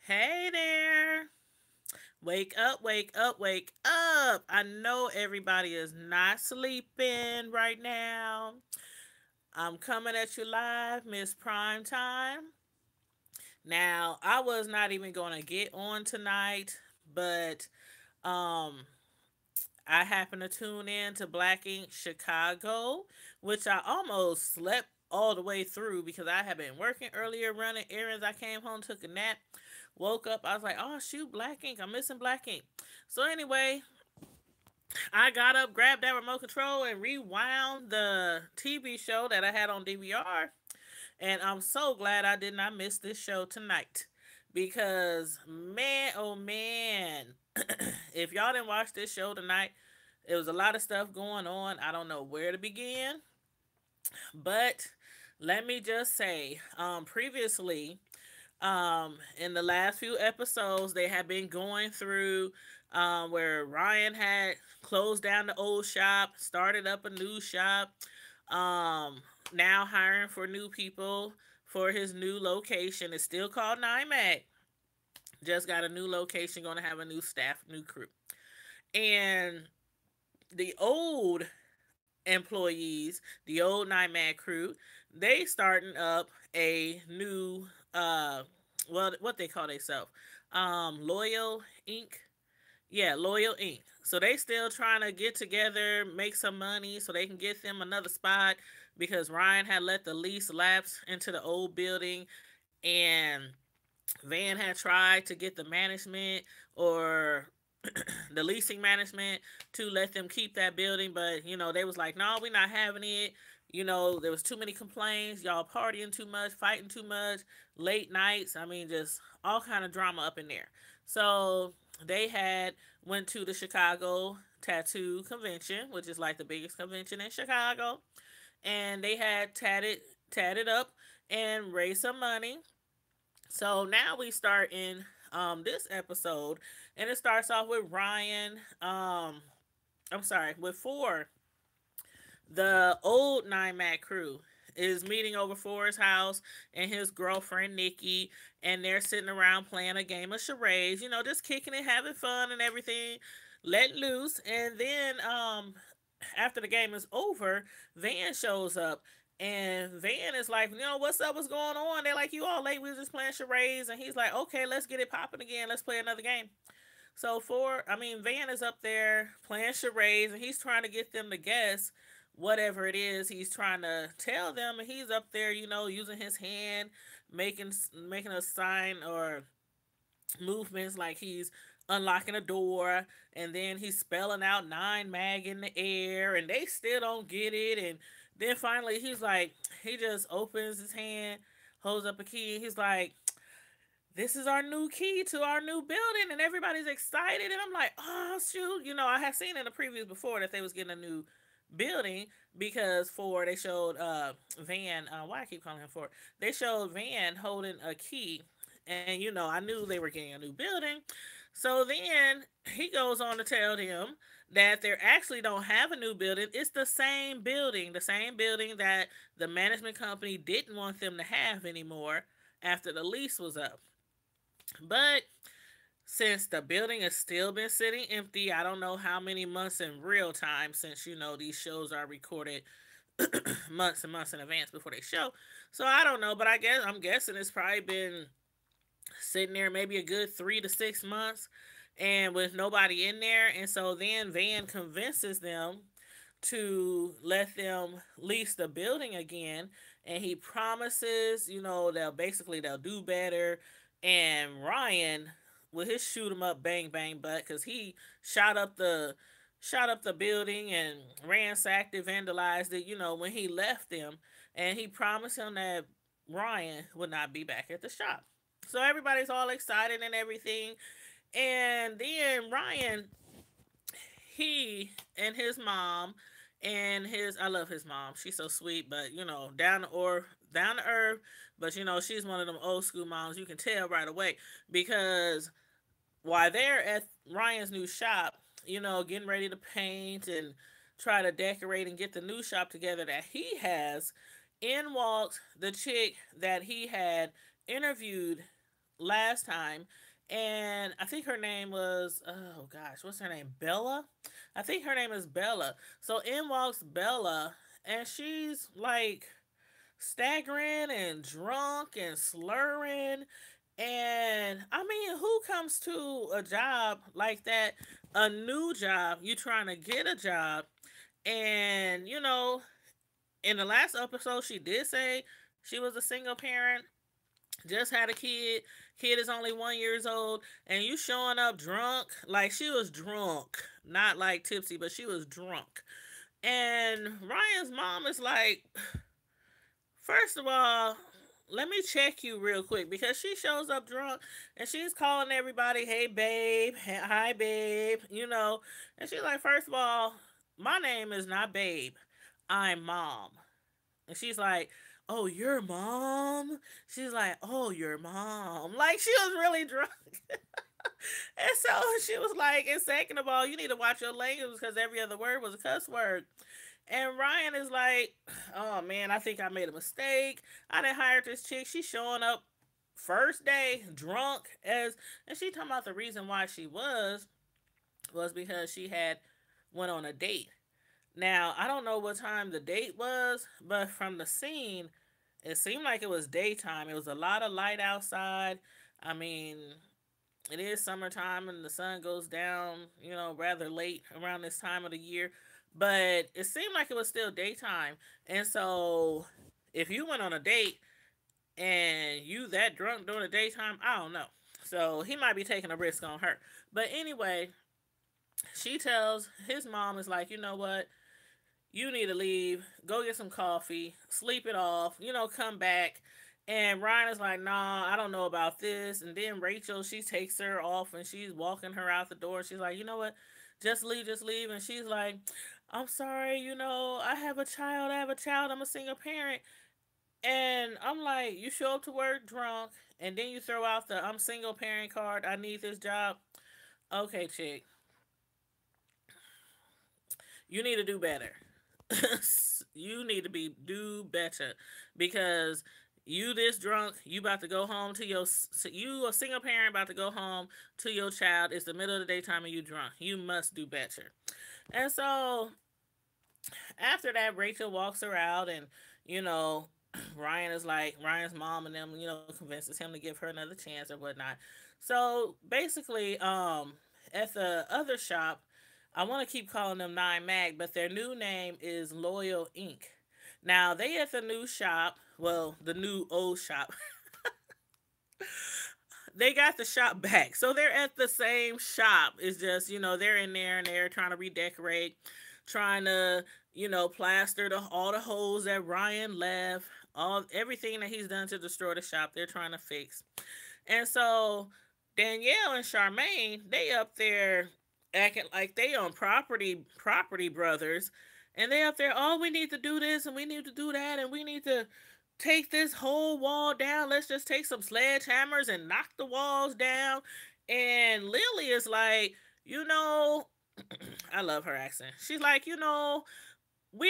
Hey there. Wake up, wake up, wake up. I know everybody is not sleeping right now. I'm coming at you live, Miss Prime Time. Now, I was not even going to get on tonight, but um I happened to tune in to Black Ink Chicago, which I almost slept all the way through because I had been working earlier, running errands. I came home, took a nap, woke up. I was like, oh, shoot, Black Ink. I'm missing Black Ink. So, anyway, I got up, grabbed that remote control, and rewound the TV show that I had on DVR. And I'm so glad I did not miss this show tonight. Because, man, oh man, if y'all didn't watch this show tonight, it was a lot of stuff going on. I don't know where to begin, but let me just say, previously, in the last few episodes, they have been going through where Ryan had closed down the old shop, started up a new shop, now hiring for new people for his new location. It's still called NIMAC. Just got a new location, going to have a new staff, new crew. And the old employees, the old NIMAC crew, they starting up a new what they call themselves, Loyal Inc. Yeah, Loyal Inc. So they still trying to get together, make some money so they can get them another spot because Ryan had let the lease lapse into the old building, and Van had tried to get the management or the leasing management to let them keep that building, but they was like, no, we're not having it. There was too many complaints, y'all partying too much, fighting too much, late nights. I mean, just all kind of drama up in there. So they had went to the Chicago Tattoo Convention, which is like the biggest convention in Chicago, and they had tatted up and raised some money. So now we start in this episode, and it starts off with Ryan. I'm sorry, with Four, the old Nine Mac crew is meeting over Four's house and his girlfriend Nikki, and they're sitting around playing a game of charades. Just kicking it, having fun, and everything, let loose. And then after the game is over, Van shows up. And Van is like, what's up? What's going on? They're like, you all late. We was just playing charades. And he's like, okay, let's get it popping again. Let's play another game. So Van is up there playing charades, and he's trying to get them to guess whatever it is he's trying to tell them. And he's up there, using his hand, making a sign or movements like he's unlocking a door, and then he's spelling out nine mag in the air, and they still don't get it. And then finally he just opens his hand, holds up a key, and he's like, this is our new key to our new building, and everybody's excited. And I'm like, oh shoot, I had seen in the previews before that they was getting a new building, because they showed Van, why I keep calling him Ford, they showed Van holding a key, and I knew they were getting a new building. So then he goes on to tell them that they actually don't have a new building. It's the same building that the management company didn't want them to have anymore after the lease was up. But since the building has still been sitting empty, I don't know how many months in real time, since these shows are recorded months and months in advance before they show. So I don't know, but I'm guessing it's probably been sitting there maybe a good 3 to 6 months, and with nobody in there. And so then Van convinces them to let them lease the building again, and he promises, they'll do better. And Ryan, with his shoot 'em up bang bang butt, because he shot up the building and ransacked it, vandalized it, when he left them. And he promised him that Ryan would not be back at the shop. So everybody's all excited and everything. And then Ryan, he and his mom, and his I love his mom. She's so sweet, but down to earth. But she's one of them old school moms. You can tell right away, because while they're at Ryan's new shop, getting ready to paint and try to decorate and get the new shop together that he has, in walks the chick that he had interviewed last time, and I think her name was, oh gosh, what's her name? Bella? I think her name is Bella. So in walks Bella, and she's like staggering and drunk and slurring. And I mean, who comes to a job like that, a new job, you trying to get a job, and in the last episode, she did say she was a single parent, just had a kid. Kid is only 1 years old, and you showing up drunk. Like, she was drunk, not like tipsy, but she was drunk. And Ryan's mom is like, first of all, let me check you real quick, because she shows up drunk and she's calling everybody, hey babe, hi babe, and she's like, first of all, my name is not babe, I'm mom. And she's like, oh, your mom? She's like, oh, your mom. Like, she was really drunk. And so she was like, and second of all, you need to watch your language, because every other word was a cuss word. And Ryan is like, oh man, I think I made a mistake. I didn't hire this chick. She's showing up first day drunk and she talking about the reason why she was because she had went on a date. Now, I don't know what time the date was, but from the scene, it seemed like it was daytime. It was a lot of light outside. I mean, it is summertime and the sun goes down, rather late around this time of the year. But it seemed like it was still daytime. And so, if you went on a date and you that drunk during the daytime, I don't know. So, he might be taking a risk on her. But anyway, she tells his mom, is like, you know what? You need to leave, go get some coffee, sleep it off, come back. And Ryan is like, nah, I don't know about this. And then Rachel, she takes her off and she's walking her out the door. She's like, you know what? Just leave, just leave. And she's like, I'm sorry, I have a child, I'm a single parent. And I'm like, you show up to work drunk and then you throw out the I'm single parent card, I need this job. Okay, chick, you need to do better. You need to be do better, because you this drunk, you about to go home to your, you a single parent about to go home to your child. It's the middle of the daytime and you drunk. You must do better. And so after that, Rachel walks her out, and you know Ryan is like, Ryan's mom and them, convinces him to give her another chance or whatnot. So basically, at the other shop, I want to keep calling them Nine Mag, but their new name is Loyal Inc. Now they at the new shop, well, the new old shop. They got the shop back, so they're at the same shop. It's just, they're in there and they're trying to redecorate, trying to, plaster all the holes that Ryan left, all everything that he's done to destroy the shop. They're trying to fix. And so Danielle and Charmaine, they up there acting like they on property brothers, and they up there, oh, we need to do this and we need to do that and we need to take this whole wall down. Let's just take some sledgehammers and knock the walls down. And Lily is like, I love her accent. She's like, we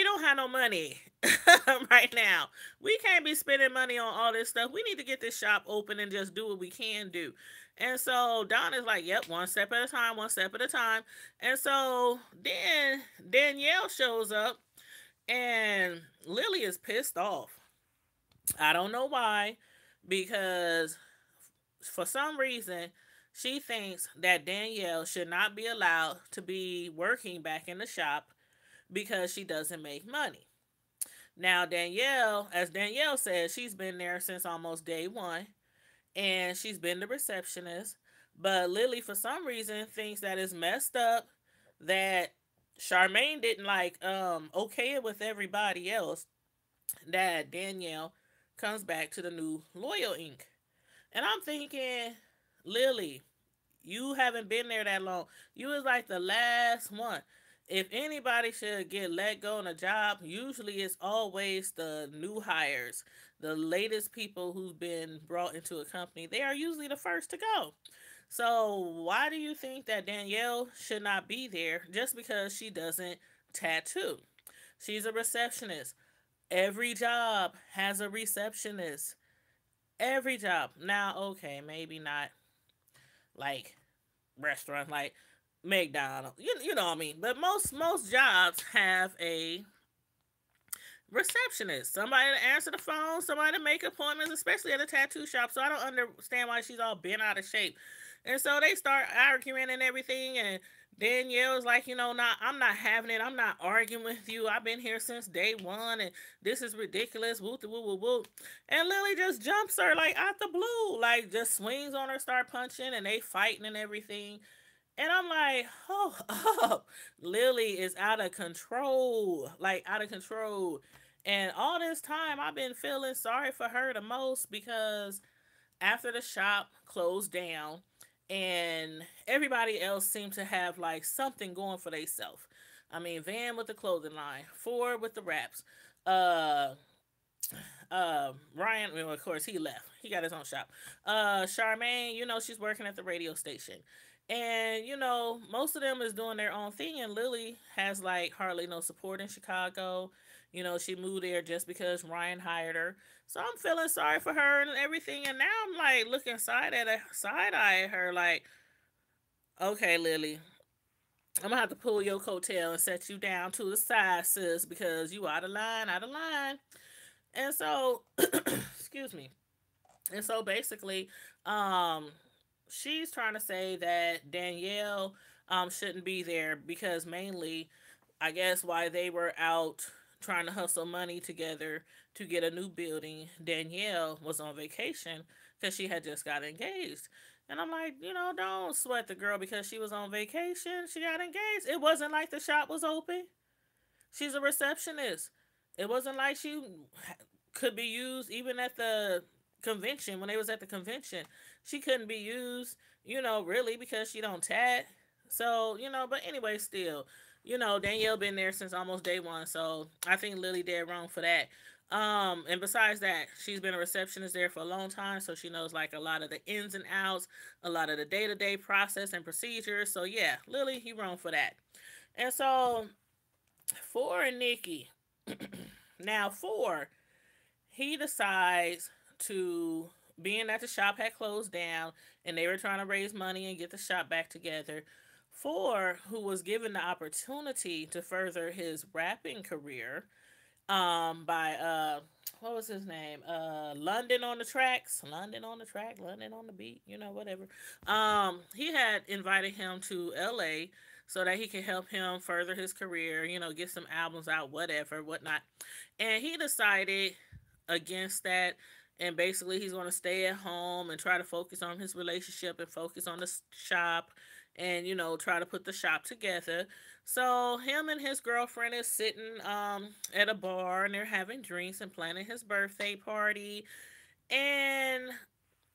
don't have no money right now. We can't be spending money on all this stuff. We need to get this shop open and just do what we can do. And so Don is like, yep, one step at a time, one step at a time. And so then Danielle shows up and Lily is pissed off. I don't know why, because for some reason she thinks that Danielle should not be allowed to be working back in the shop because she doesn't make money. Now, Danielle, as Danielle says, she's been there since almost day one and she's been the receptionist. But Lily, for some reason, thinks that it's messed up that Charmaine didn't okay it with everybody else, that Danielle comes back to the new Loyal Inc. And I'm thinking, Lily, you haven't been there that long. You was like the last one. If anybody should get let go in a job, usually it's always the new hires, the latest people who's been brought into a company. They are usually the first to go. So why do you think that Danielle should not be there just because she doesn't tattoo? She's a receptionist. Every job has a receptionist. Every job. Now, okay, maybe not like restaurant, like McDonald's. You know what I mean? But most jobs have a receptionist, somebody to answer the phone, somebody to make appointments, especially at a tattoo shop. So I don't understand why she's all bent out of shape. And so they start arguing and everything. And Danielle was like, not I'm not having it. I'm not arguing with you. I've been here since day one, and this is ridiculous. Woo woo woo woo. And Lily just jumps her like out the blue, like just swings on her, start punching, and they fighting and everything. And I'm like, oh, Lily is out of control, like out of control. And all this time, I've been feeling sorry for her the most because after the shop closed down, and everybody else seemed to have like something going for themselves. I mean, Van with the clothing line, Ford with the wraps, uh, Ryan, well, of course, he left. He got his own shop. Charmaine, she's working at the radio station. And, most of them is doing their own thing. And Lily has, like, hardly no support in Chicago. She moved there just because Ryan hired her. So I'm feeling sorry for her and everything. And now I'm, like, looking side eye at her, like, okay, Lily, I'm gonna have to pull your coattail and set you down to the side, sis, because you out of line, out of line. And so, excuse me. And so basically, um, she's trying to say that Danielle shouldn't be there because mainly, I guess, why they were out trying to hustle money together to get a new building, Danielle was on vacation because she had just got engaged. And I'm like, don't sweat the girl because she was on vacation. She got engaged. It wasn't like the shop was open. She's a receptionist. It wasn't like she could be used even at the convention when they was at the convention. She couldn't be used, really because she don't tat. So, but anyway, still, Danielle been there since almost day one. So I think Lily did wrong for that. And besides that, she's been a receptionist there for a long time, so she knows like a lot of the ins and outs, a lot of the day to day process and procedures. So yeah, Lily, you wrong for that. And so for Nikki, now for he decides to, being that the shop had closed down and they were trying to raise money and get the shop back together, for who was given the opportunity to further his rapping career by what was his name, London on the tracks, London on the track, London on the beat, whatever. He had invited him to LA so that he could help him further his career, get some albums out, whatever, whatnot. And he decided against that, and basically he's going to stay at home and try to focus on his relationship and focus on the shop, and try to put the shop together. So him and his girlfriend is sitting at a bar, and they're having drinks and planning his birthday party. And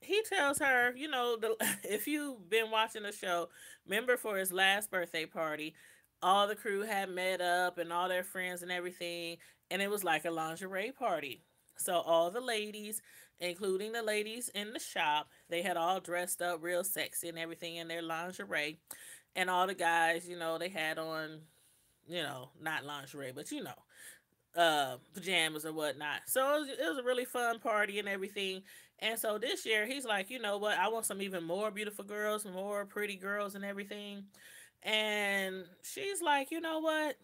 he tells her, if you've been watching the show, remember for his last birthday party, all the crew had met up and all their friends and everything, and it was like a lingerie party. So all the ladies, including the ladies in the shop, they had all dressed up real sexy and everything in their lingerie. And all the guys, they had on, not lingerie, but pajamas or whatnot. So it was a really fun party and everything. And so this year he's like, you know what? I want some even more beautiful girls, more pretty girls and everything. And she's like, you know what?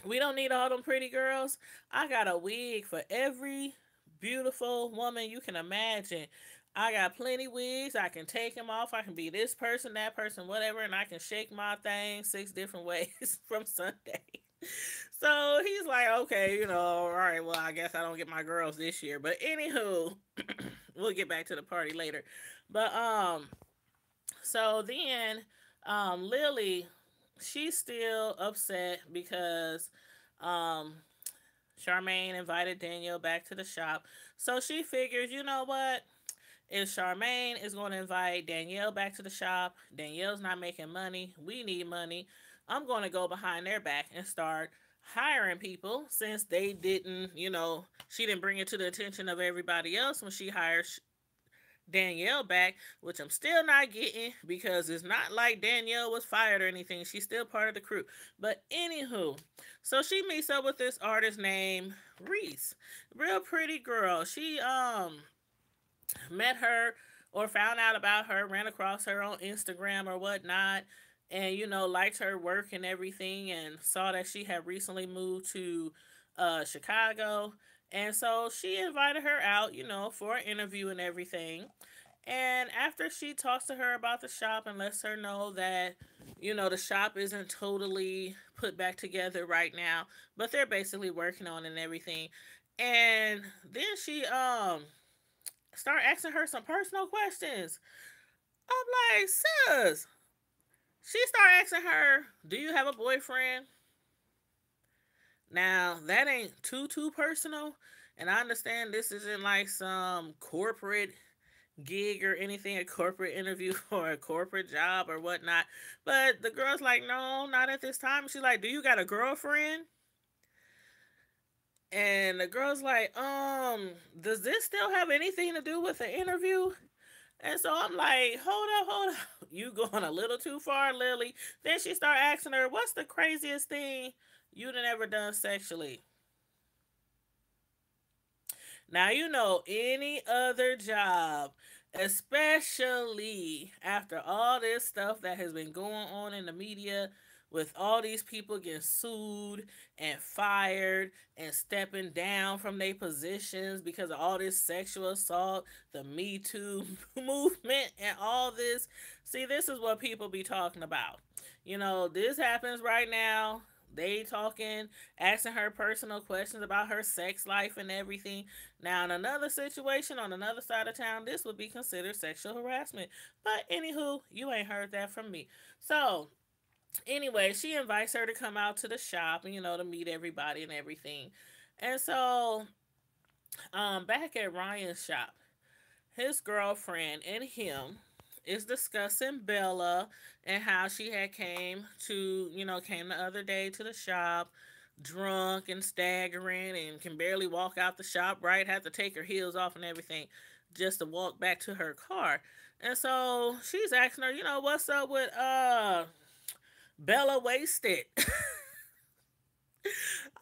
We don't need all them pretty girls. I got a wig for every beautiful woman you can imagine. I got plenty wigs. I can take them off. I can be this person, that person, whatever, and I can shake my thing 6 different ways from Sunday. So he's like, okay, all right, well, I guess I don't get my girls this year. But anywho, we'll get back to the party later. But so then Lily, she's still upset because um Charmaine invited Danielle back to the shop. So she figures, you know what? If Charmaine is going to invite Danielle back to the shop, Danielle's not making money. We need money. I'm going to go behind their back and start hiring people since they didn't, she didn't bring it to the attention of everybody else when she hired Danielle back, which I'm still not getting because it's not like Danielle was fired or anything. She's still part of the crew. But anywho, so she meets up with this artist named Reese. Real pretty girl. met her or found out about her, ran across her on Instagram or whatnot, and liked her work and everything, and saw that she had recently moved to Chicago. And so she invited her out, for an interview and everything. And after she talks to her about the shop and lets her know that, the shop isn't totally put back together right now, but they're basically working on it and everything. And then she start asking her some personal questions. I'm like, sis. She start asking her, "Do you have a boyfriend?" Now that ain't too personal, and I understand this isn't like some corporate gig or anything, a corporate interview or a corporate job or whatnot. But the girl's like, "No, not at this time." She's like, "Do you got a girlfriend?" And the girl's like, does this still have anything to do with the interview? And so I'm like, hold up. You going a little too far, Lily. Then she start asking her, what's the craziest thing you done ever done sexually? Now, any other job, especially after all this stuff that has been going on in the media with all these people getting sued and fired and stepping down from their positions because of all this sexual assault, the Me Too movement, and all this. See, this is what people be talking about. This happens right now. They talking, asking her personal questions about her sex life and everything. Now, in another situation on another side of town, this would be considered sexual harassment. But anywho, you ain't heard that from me. So anyway, she invites her to come out to the shop and to meet everybody and everything. And so, back at Ryan's shop, his girlfriend and him is discussing Bella and how she had came the other day to the shop drunk and staggering and can barely walk out the shop, right? Had to take her heels off and everything just to walk back to her car. And so she's asking her, what's up with Bella Wasted?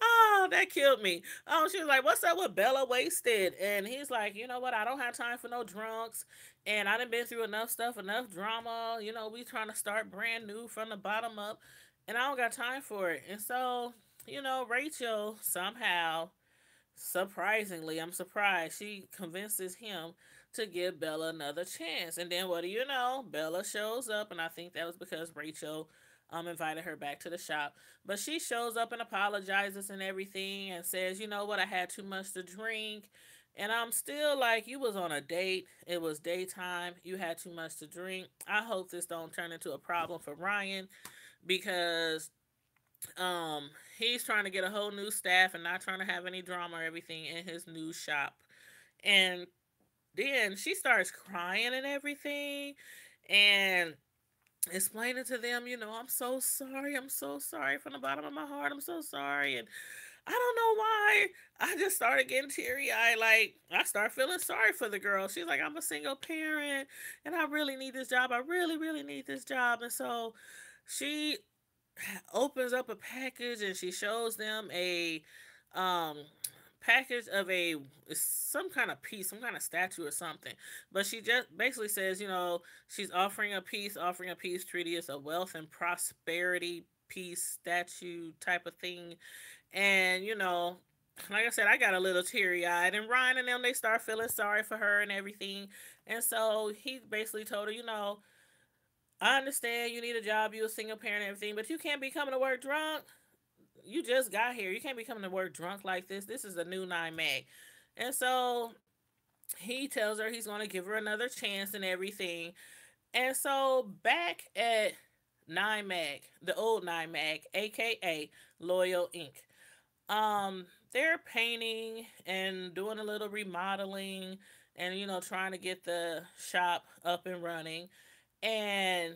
Oh, that killed me. Oh, she was like, what's up with Bella Wasted? And he's like, you know what? I don't have time for no drunks. And I done been through enough stuff, enough drama. We trying to start brand new from the bottom up. And I don't got time for it. And so, Rachel somehow, surprisingly, I'm surprised, she convinces him to give Bella another chance. And then what do you know? Bella shows up, and I think that was because Rachel invited her back to the shop. But she shows up and apologizes and everything and says, you know what, I had too much to drink. And I'm still like, you was on a date. It was daytime. You had too much to drink. I hope this don't turn into a problem for Ryan because he's trying to get a whole new staff and not trying to have any drama or everything in his new shop. And then she starts crying and everything and explaining to them, I'm so sorry. I'm so sorry from the bottom of my heart. I'm so sorry. And I don't know why. I just started getting teary eyed. Like, I start feeling sorry for the girl. She's like, I'm a single parent and I really need this job. I really, really need this job. And so she opens up a package and she shows them a um package of some kind of piece, some kind of statue or something. But she just basically says, she's offering a peace treaty. It's a wealth and prosperity peace statue type of thing. And, like I said, I got a little teary eyed. And Ryan and them, they start feeling sorry for her and everything. And so he basically told her, I understand you need a job, you're a single parent and everything, but you can't be coming to work drunk. You just got here. You can't be coming to work drunk like this. This is a new 9 Mag. And so he tells her he's going to give her another chance and everything. And so back at 9 Mag, the old 9 Mag, aka Loyal Inc., they're painting and doing a little remodeling and, trying to get the shop up and running. And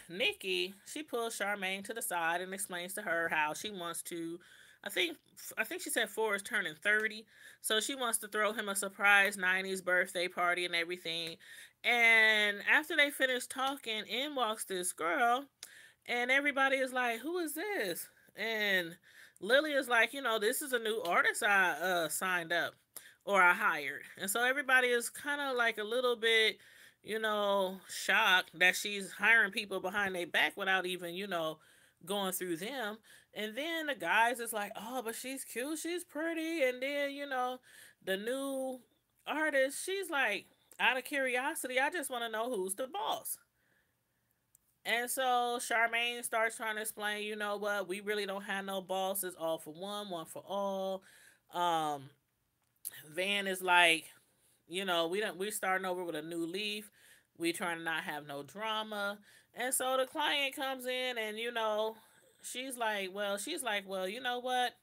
Nikki, she pulls Charmaine to the side and explains to her how she wants to. I think I think she said Forrest turning 30, so she wants to throw him a surprise 90s birthday party and everything. And after they finish talking, in walks this girl, and everybody is like, "Who is this?" And Lily is like, "This is a new artist I signed up." or I hired. And so everybody is kind of like a little bit, shocked that she's hiring people behind their back without even, going through them. And then the guys is like, oh, but she's cute, she's pretty. And then, the new artist, she's like, out of curiosity, I just want to know who's the boss. And so Charmaine starts trying to explain, you know what, we really don't have no boss. It's all for one for all. Um, Van is like, we starting over with a new leaf. We trying to not have no drama. And so the client comes in and she's like, well, you know what?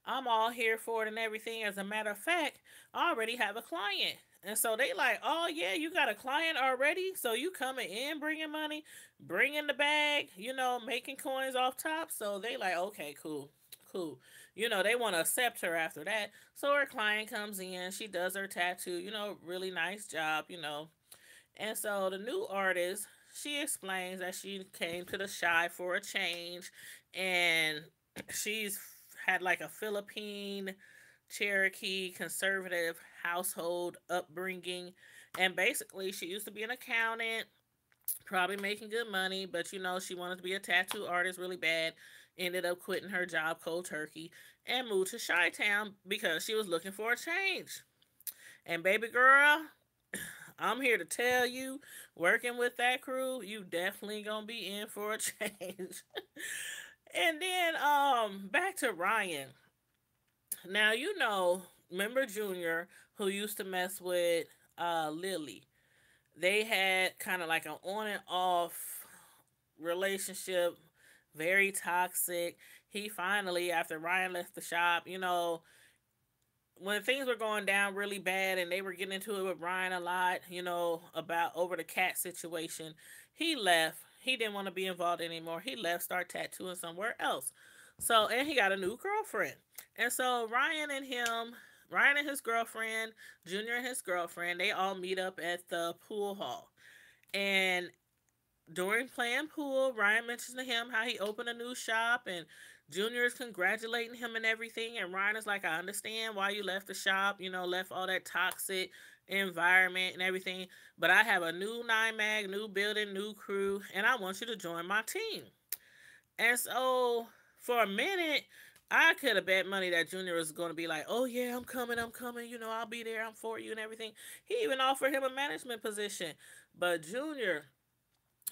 I'm all here for it and everything. As a matter of fact, I already have a client. And so they like, oh yeah, you got a client already? So you coming in bringing money, bringing the bag, making coins off top. So they like, okay, cool, cool. They want to accept her after that. So her client comes in, she does her tattoo, really nice job. And so the new artist, she explains that she came to the shy for a change, and she's had like a Philippine Cherokee conservative household upbringing. And basically, she used to be an accountant, probably making good money, but she wanted to be a tattoo artist really bad. Ended up quitting her job cold turkey and moved to Chi Town because she was looking for a change. And baby girl, I'm here to tell you, working with that crew, you definitely gonna be in for a change. And then back to Ryan. Now remember Junior who used to mess with Lily. They had kind of like an on and off relationship, very toxic. He finally, after Ryan left the shop, when things were going down really bad and they were getting into it with Ryan a lot, about over the cat situation, he left. He didn't want to be involved anymore. He left, start tattooing somewhere else. So, and he got a new girlfriend. And so Ryan and his girlfriend, Junior and his girlfriend, they all meet up at the pool hall. And during playing pool, Ryan mentions to him how he opened a new shop, and Junior is congratulating him and everything. And Ryan is like, I understand why you left the shop, left all that toxic environment and everything. But I have a new Nine Mag, new building, new crew, and I want you to join my team. And so for a minute, I could have bet money that Junior was going to be like, oh yeah, I'm coming, I'll be there, I'm for you and everything. He even offered him a management position. But Junior,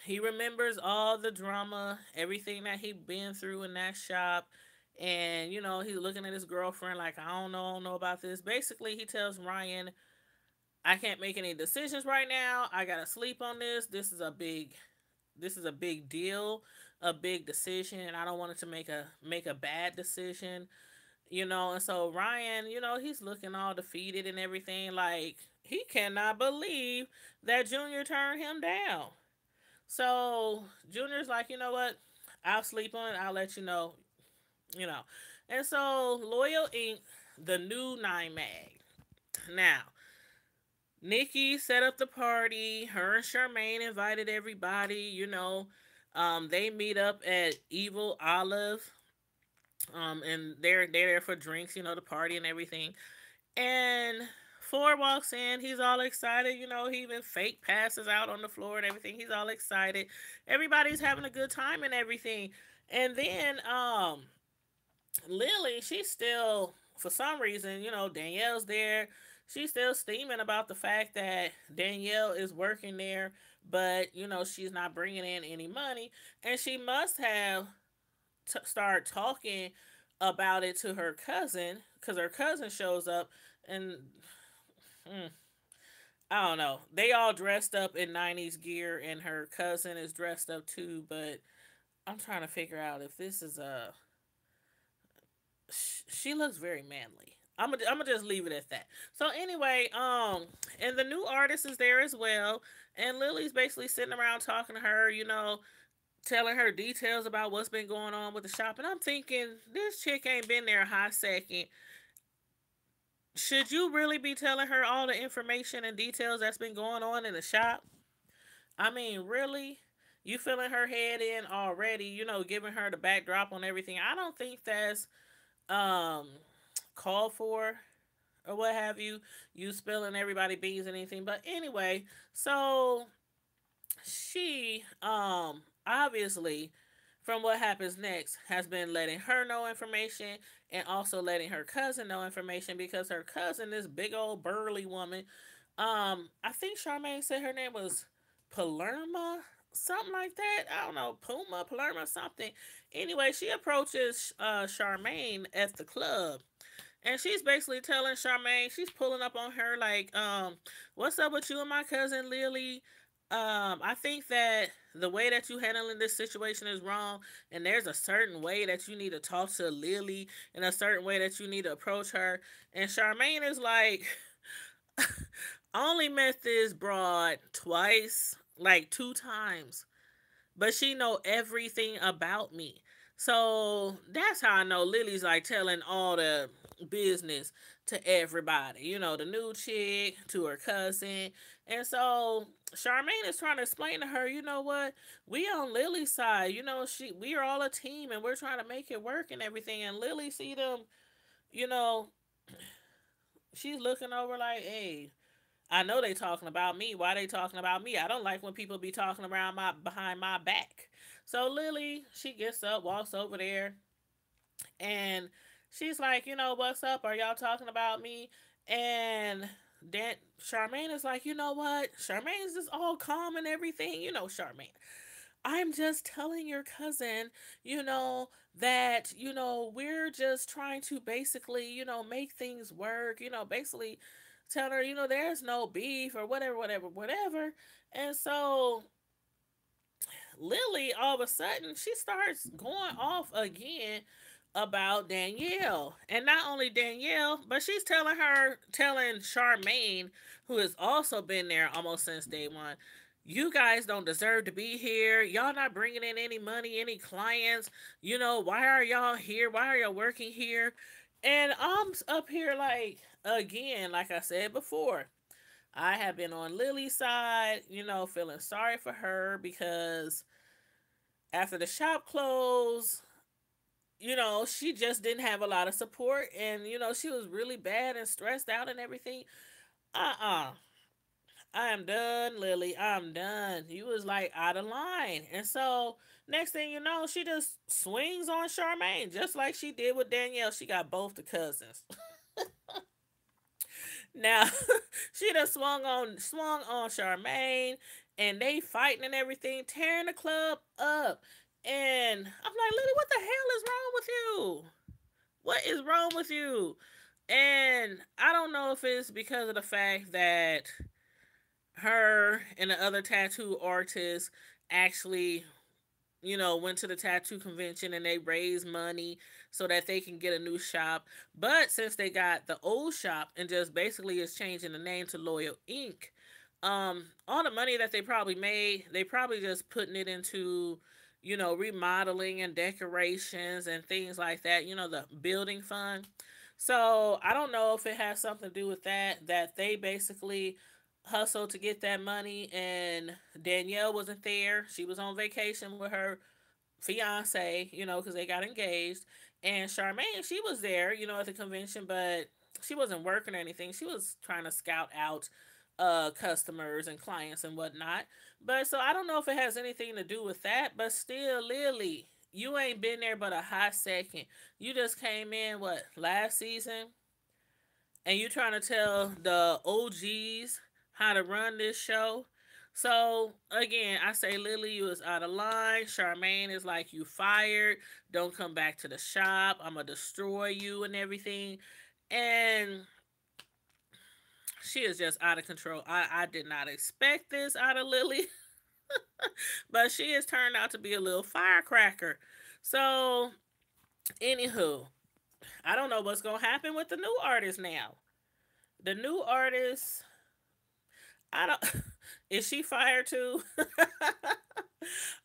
he remembers all the drama, everything that he been through in that shop. And, he's looking at his girlfriend like, I don't know about this. Basically, he tells Ryan, I can't make any decisions right now. I gotta sleep on this. This is a big deal, a big decision, and I don't want it to make a bad decision. And so Ryan, he's looking all defeated and everything, like he cannot believe that Junior turned him down. So Junior's like, you know what? I'll sleep on it. I'll let you know, you know. And so Loyal Inc., the new Nine Mag. Now, Nikki set up the party. Her and Charmaine invited everybody. They meet up at Evil Olive. And they're there for drinks, the party and everything. And Ford walks in. He's all excited. He even fake passes out on the floor and everything. He's all excited. Everybody's having a good time and everything. And then Lily, she's still, for some reason, Danielle's there. She's still steaming about the fact that Danielle is working there, but, she's not bringing in any money. And she must have start talking about it to her cousin because her cousin shows up and mm, I don't know. They all dressed up in 90s gear and her cousin is dressed up too, but I'm trying to figure out if this is a she looks very manly. I'm gonna just leave it at that. So anyway, and the new artist is there as well, and Lily's basically sitting around talking to her, telling her details about what's been going on with the shop. And I'm thinking, this chick ain't been there a hot second. Should you really be telling her all the information and details that's been going on in the shop? I mean, really? You filling her head in already, giving her the backdrop on everything. I don't think that's um called for. or what have you, you spilling everybody beans and anything. But anyway, so she obviously from what happens next has been letting her know information and also letting her cousin know information because her cousin, this big old burly woman, I think Charmaine said her name was Palerma, something like that. I don't know, Puma, Palerma, something. Anyway, she approaches Charmaine at the club, and she's basically telling Charmaine, she's pulling up on her like, what's up with you and my cousin Lily? I think that the way that you handling this situation is wrong, and there's a certain way that you need to talk to Lily, and a certain way that you need to approach her. And Charmaine is like, I only met this broad twice, like two times, but she know everything about me. So that's how I know Lily's like telling all the business to everybody. You know, the new chick to her cousin. And so Charmaine is trying to explain to her, you know what? We on Lily's side. You know, we are all a team and we're trying to make it work and everything. And Lily see them, you know, she's looking over like, hey, I know they talking about me. Why they talking about me? I don't like when people be talking around my behind my back. So Lily, she gets up, walks over there, and she's like, you know, what's up? Are y'all talking about me? And then Charmaine is like, you know what? Charmaine's just all calm and everything. You know, Charmaine. I'm just telling your cousin, you know, that, you know, we're just trying to basically, you know, make things work, you know, basically tell her, you know, there's no beef or whatever, whatever, whatever. And so Lily, all of a sudden, she starts going off again about Danielle. And not only Danielle, but she's telling Charmaine, who has also been there almost since day one, you guys don't deserve to be here. Y'all not bringing in any money, any clients. You know, why are y'all here? Why are y'all working here? And I'm up here like, again, like I said before, I have been on Lily's side, you know, feeling sorry for her because after the shop closed, you know, she just didn't have a lot of support and, you know, she was really bad and stressed out and everything. Uh-uh. I am done, Lily. I'm done. You was like out of line. And so next thing you know, she just swings on Charmaine, just like she did with Danielle. She got both the cousins. Now she done swung on Charmaine, and they fighting and everything, tearing the club up. And I'm like, Lily, what the hell is wrong with you? What is wrong with you? And I don't know if it's because of the fact that her and the other tattoo artists actually, you know, went to the tattoo convention and they raised money so that they can get a new shop. But since they got the old shop and just basically is changing the name to Loyal Inc., all the money that they probably made, they probably just putting it into, you know, remodeling and decorations and things like that, you know, the building fund. So I don't know if it has something to do with that they basically hustled to get that money and Danielle wasn't there. She was on vacation with her fiance, you know, because they got engaged. And Charmaine, she was there, you know, at the convention, but she wasn't working or anything. She was trying to scout out customers and clients and whatnot. But so I don't know if it has anything to do with that, but still, Lily, you ain't been there but a hot second. You just came in, what, last season? And you trying to tell the OGs how to run this show. So again, I say Lily, you is out of line. Charmaine is like, you fired. Don't come back to the shop. I'm gonna destroy you and everything. And she is just out of control. I did not expect this out of Lily, but she has turned out to be a little firecracker. So, anywho, I don't know what's gonna happen with the new artist now. The new artist, I don't. Is she fired too?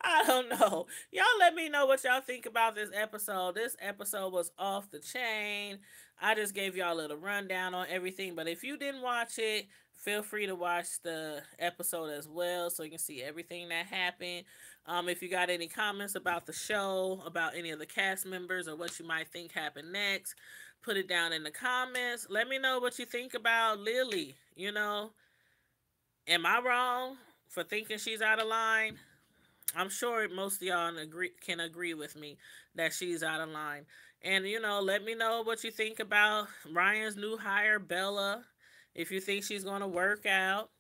I don't know. Y'all let me know what y'all think about this episode. This episode was off the chain. I just gave y'all a little rundown on everything. But if you didn't watch it, feel free to watch the episode as well so you can see everything that happened. If you got any comments about the show, about any of the cast members, or what you might think happened next, Put it down in the comments. Let me know what you think about Lily. Am I wrong for thinking she's out of line? I'm sure most of y'all can agree with me that she's out of line. And let me know what you think about Ryan's new hire, Bella. If you think she's gonna work out,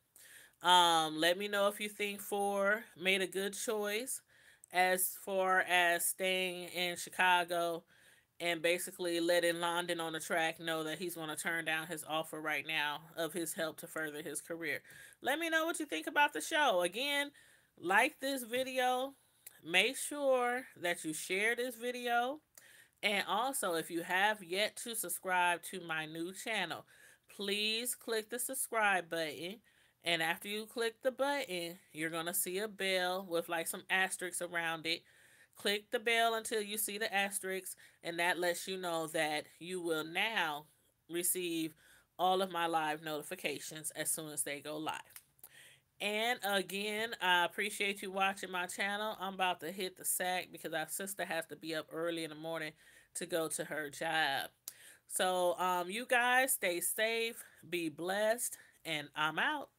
let me know if you think Four made a good choice as far as staying in Chicago and basically letting London on the track know that he's going to turn down his offer right now of his help to further his career. Let me know what you think about the show. Again, like this video. Make sure that you share this video. And also, if you have yet to subscribe to my new channel, please click the subscribe button. And after you click the button, you're going to see a bell with like some asterisks around it. Click the bell until you see the asterisks, and that lets you know that you will now receive all of my live notifications as soon as they go live. And again, I appreciate you watching my channel. I'm about to hit the sack because our sister has to be up early in the morning to go to her job. So, you guys stay safe, be blessed, and I'm out.